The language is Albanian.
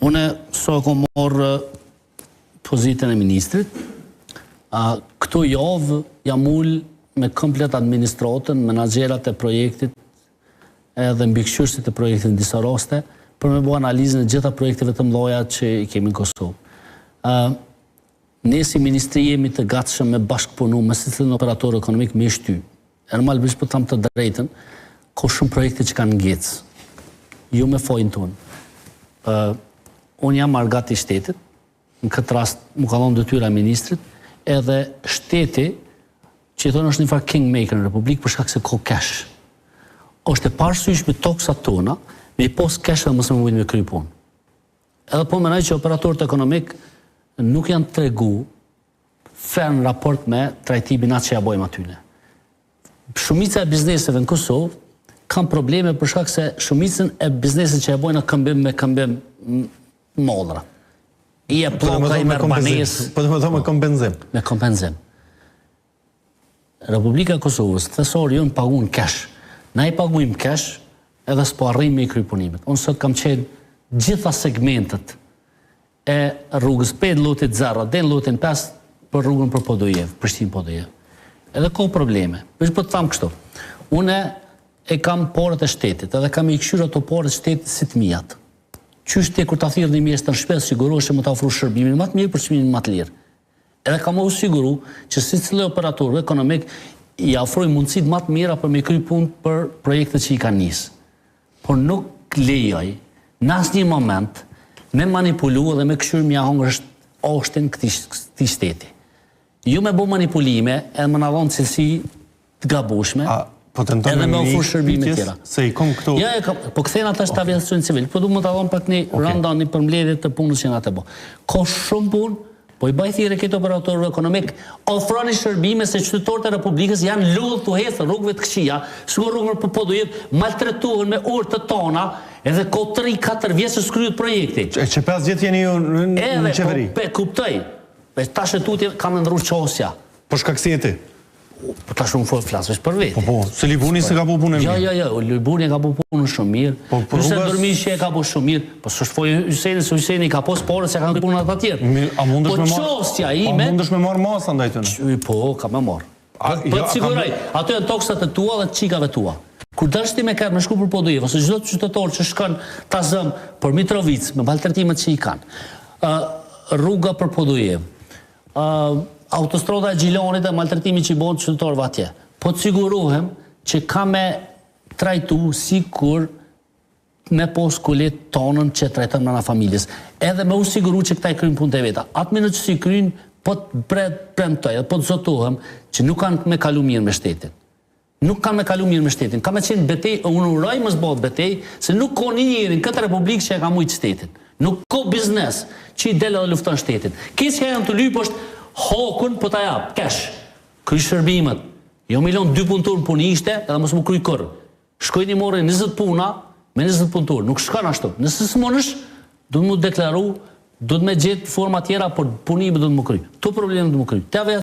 Une kom morë pozitën e ministrit, këto javë jam ullë me komplet administratën, menaxherat e projektit edhe mbikëqyrësit e projektit në disa raste, për me bo analizën e gjitha projektive të mdoja që i kemi në Kosovë. Ne si ministri jemi të gatshëm me bashkëpunu me secilin operator ekonomik me shty. E normalisht po tham të drejtën, ka shumë projekte që kanë ngecë. Jo me fojnë tonë. Unë jam margat i shtetit, në këtë rast më ka dhënë detyra e ministrit, edhe shteti, që i thonë është një farë kingmaker në Republikë për shkak se ka cash. Është e parësysh me toksat tona, me i pos cash dhe mësë më mujtë me kry punë. Edhe po menaj që operatorët ekonomik nuk janë tregu ferm raport me trajtimin atë që ja bojmë atyne. Shumica e bizneseve në Kosovë kanë probleme për shkak se shumicën e bizneset që ja bojnë këmbim me këmbim modra. I e ploka i merbanes. Po të më thonë me kompenzim. Me kompenzim. Republika e Kosovës, thesori jonë paguën cash. Na i paguim cash edhe s'po arrim me i krypunimet. Unë sot kam qenë gjitha segmentet e rrugës 5 lotit 0, dhe në lotin 5 për rrugën për Podojev, Prishtinë Podojev. Edhe ka probleme. Për po të thamë kështu. Une e kam porët e shtetit, edhe kam i këshyrë ato porët e shtetit si të mijat. Qysh te kur ta thirrë një mjesë të shpes, sigurohesh që më ta ofru shërbimin më të mirë për çmimin më të lirë. Edhe kam u siguru që secili operator ekonomik i ofroj mundësitë më të mira për me kry punë për projektet që i kanë nisë. Por nuk lejoj në asnjë moment me manipulu dhe me këshyrë mja hongër oshtin këtij shteti. Jo me bo manipulime edhe më na dhonë cilësi të gabueshme. Po të ndonë me një se i kom këtu... Ja, po këthejnë ata është aviacion civil, po du më të adhonë pak një rënda, një përmledit të punës që nga të bo. Ka shumë punë, po i bajthi reket operatorëve ekonomik, ofroni shërbime se qytetarët e Republikës janë lullë të hethë rrugëve të këqija, shko rrugëve për Podojev, maltretuhen me orë të tona, edhe ko 3-4 vjetë se skryjët projekti. Që 5 vjetë jeni ju në qeveri? Edhe, kuptoj, ta shetutje kam ndru qosja. Po shkaksjeti? Po ta shumë flasësh për vetë. Po, se Libuni se ka bu punë e mirë. Ja, Libuni ka bu punë shumë mirë. Nëse Dërmishje ka bu shumë mirë. Po së shpoj Hyseni, se Hyseni ka posë porë se ka në punë atë atjerë. A mundesh me marë masa ndaj të në? Po, ka me marë. Po të siguraj, ato janë toksat e tua dhe qikave tua. Kur dërsh ti me kërë me shku për Podojev, ose gjithë të qytetarë që shkën ta zëmë për Mitrovic, me baltërtimet që i kanë, rruga për Podojev, autostrada e Gjilonit e maltretimi që i bonë qytetarëve atje. Po të sigurohem që ka me trajtu si kur me pos kulet tonën që trajtën në familjes. Edhe me u siguru që këta i krynë punë të veta. Atë minë që si krynë, po të premtoj, po të zotohem që nuk kanë me kalu mirë me shtetin. Nuk kanë me kalu mirë me shtetin. Ka me qenë betej, unë uraj më zbot betej, se nuk ko një njërin këtë republikë që e ka mujtë shtetin. Nuk ko biznes që i dele dhe lufton shtetin. Kisë që janë të lypë është hokun po ta jap, kesh. Kryj shërbimet. Jo milion 2 punëtor punë ishte, edhe mos më kryj kërë. Shkoj një more 20 puna, me 20 punëtor. Nuk shkan ashtu. Nëse së monësh, do të më deklaru, do të me gjithë forma tjera, por punime do të më kryj. To probleme do të më kryj.